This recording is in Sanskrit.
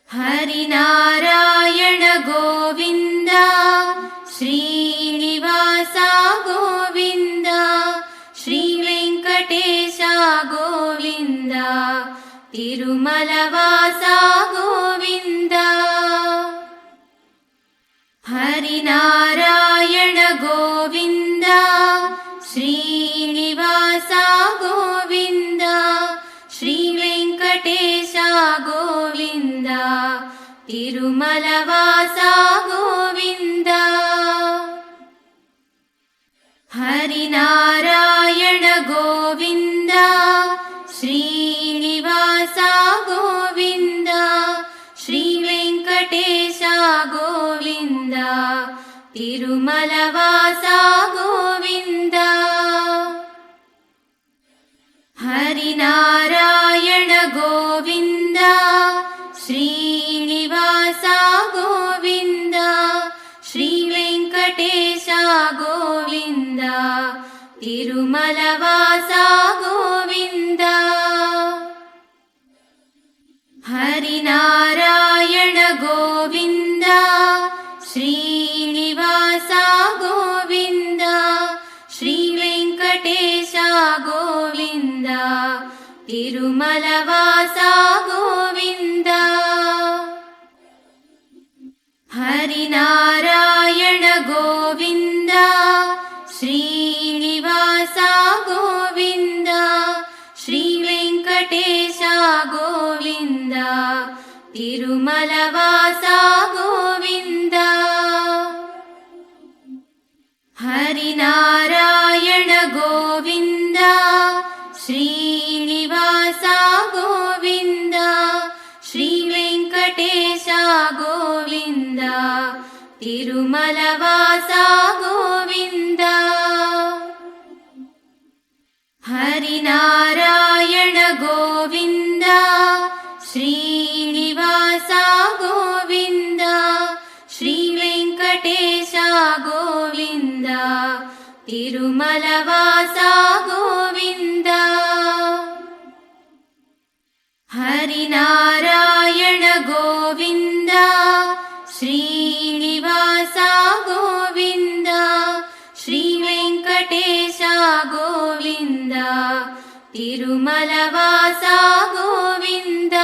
हरिनारायण गोविन्द श्रीनिवास गोविन्द श्रीवेङ्कटेश गोविन्द तिरुमलवास गोविन्द हरिनारायण गोविन्द श्रीनिवास गोविन्द श्रीवेङ्कटेश गोविन्द तिरुमलवास गोविन्द हरिनारायण गोविन्द श्रीनिवास गोविन्द श्रीवेङ्कटेश गोविन्द तिरुमलवास गोविन्द हरिनारायण गोविन्द श्रीनिवास गोविन्द श्रीवेङ्कटेश गोविन्द तिरुमलवास गोविन्द हरिनारायण गोविन्द श्रीनिवास गोविन्द श्रीवेङ्कटेश गोविन्द तिरुमलवास गोविन्द हरिनारायण गोविन्द श्रीनिवास गोविन्द श्रीवेङ्कटेश गोविन्द तिरुमलवास गोविन्द हरिनारायण गोविन्द श्रीनिवास गोविन्द श्रीवेङ्कटेश गोविन्द तिरुमलवास गोविन्द हरिनारायण गोविन्द श्रीनिवास गोविन्द श्रीवेङ्कटेश गोविन्द तिरुमलवास गोविन्द हरिनारायण गोविन्द श्रीनिवास गोविन्द श्रीवेङ्कटेश गोविन्द तिरुमलवास गोविन्द।